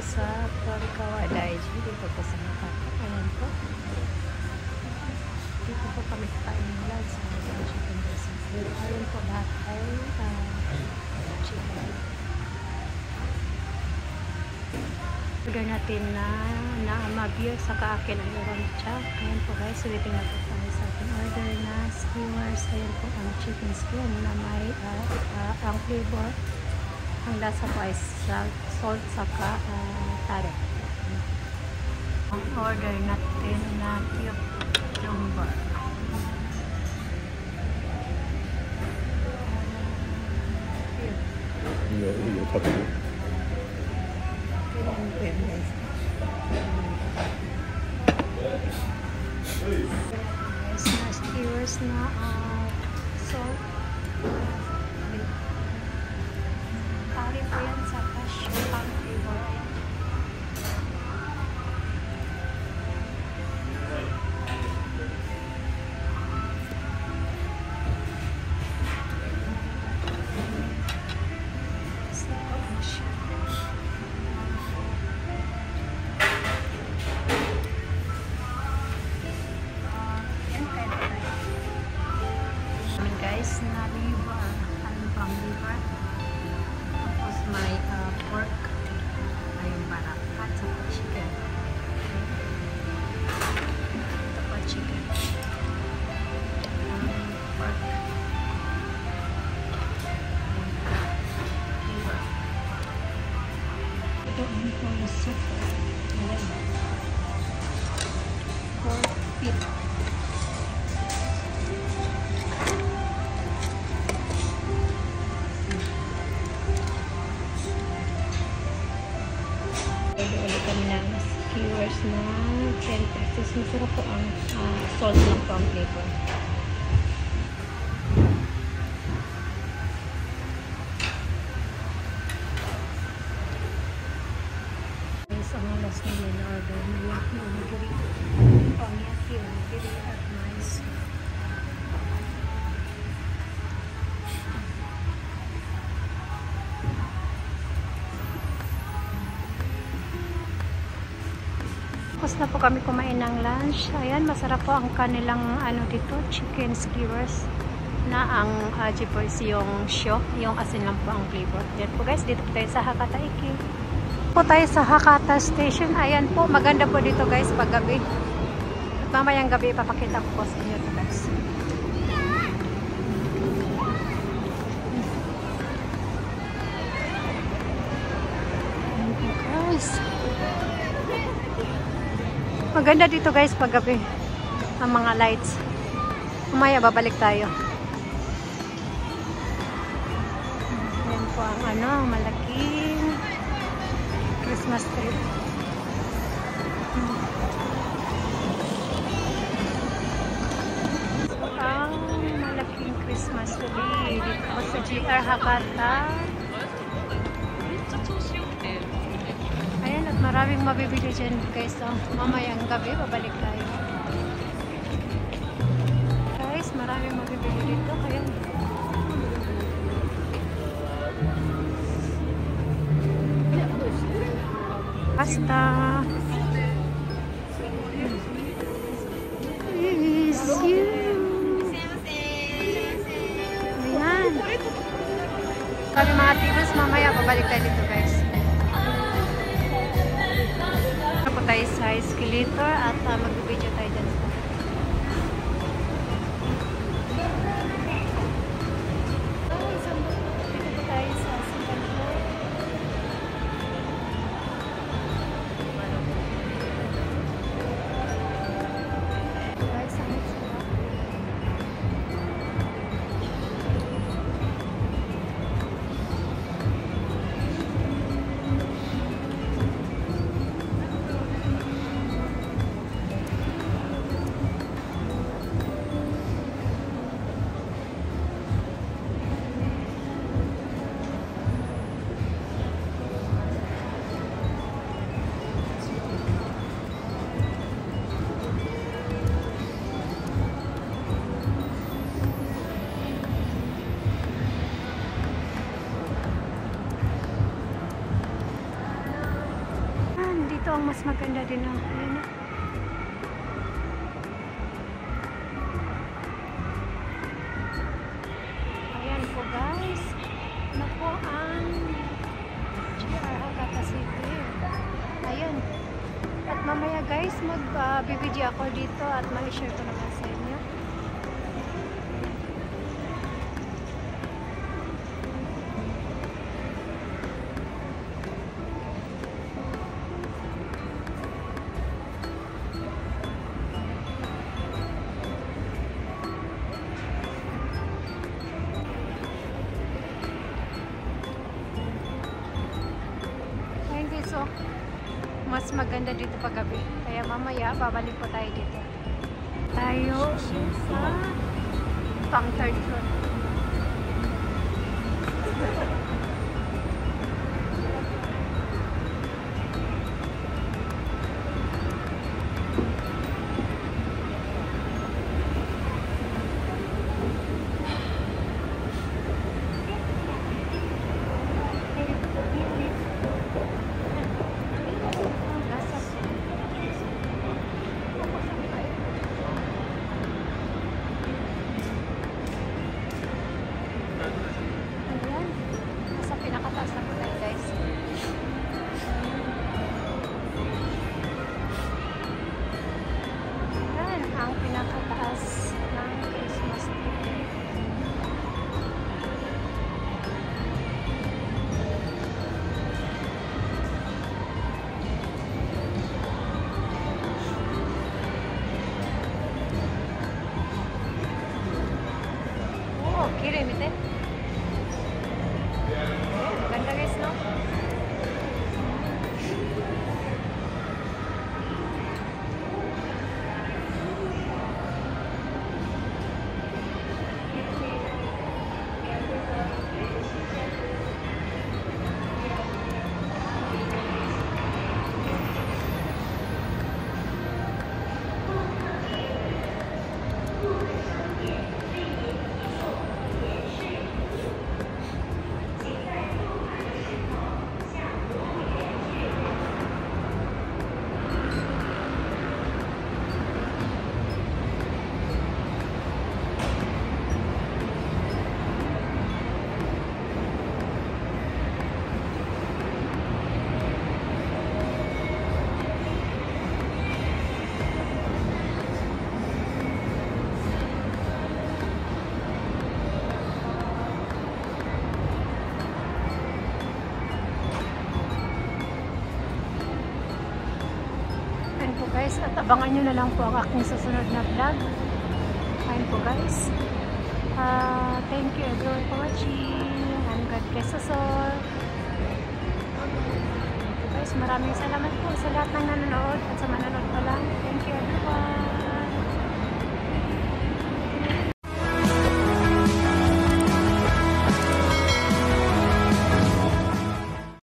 sa Porkawa Daiji. Dito po sa Makati. Ayan po. Dito po kami kain ng lunch sa chicken breast. Ayan po lahat ay chicken. Order natin na mabir sa kaakin ang orancha. Ayan po guys, waiting na po tayo sa ating order na skewers. Ayan po ang chicken skin na may ang flavor. Ang lasa po ay salt saka tare. Ang order natin na cucumber. 이거 잡고. Guys, na skewers na salt. Tari po yan sa cashew pang flavor. Guys, na liver, ano pang liver, tapos may pork, ay yung barak, at saka chicken. Ito pa chicken, pork, liver. Ito ang pork soup, pork pit. Ulit kami ng skewers na 10 pesos. Masarap po ang salt lang po ang flavor. Guys, ang last na yun order na yaki onigiri. Ang yaki onigiri at mais. Tapos na po kami kumain ng lunch. Ayan, masarap po ang kanilang ano dito, chicken skewers na ang po is yung show, yung asin lang po ang flavor. Ayan po guys, dito po tayo sa Hakata Iki. Po tayo sa Hakata Station. Ayan po, maganda po dito guys pag gabi. At mamayang gabi ipapakita ko po sa inyo to guys. Ayan po guys. Maganda dito guys pag gabi ang mga lights. Mamaya babalik tayo. Yan po ang malaking Christmas tree. Ang malaking Christmas tree dito po sa GR Hakata. Ayan, at maraming mabibili dyan guys. So, mamayang gabi, babalik tayo. Guys, maraming mabibili dito. Kaya pasta. Is you. Ayan. Kami mga tibas, mamaya babalik tayo dito guys. Tayo sa escalator at mag-video tayo dyan. Dito tayo sa second floor. Guys, ang sarap. ito ang mas maganda din ng ayan na. Ayan po guys. Ano po ang GR Hakata City. Ayan. At mamaya guys, mag-video ako dito at ma-share ko naman sa inyo. So, mas maganda dito paggabi. Kaya mamaya, babalik po tayo dito. Tayo sa pang third floor. Kirim ito. Ganda guys, no? Guys, at abangan nyo na lang po ang aking susunod na vlog. Ayun po guys. Thank you everyone for watching. And God bless us all. Guys, maraming salamat po sa lahat ng nanonood at sa manonood pa lang. Thank you everyone.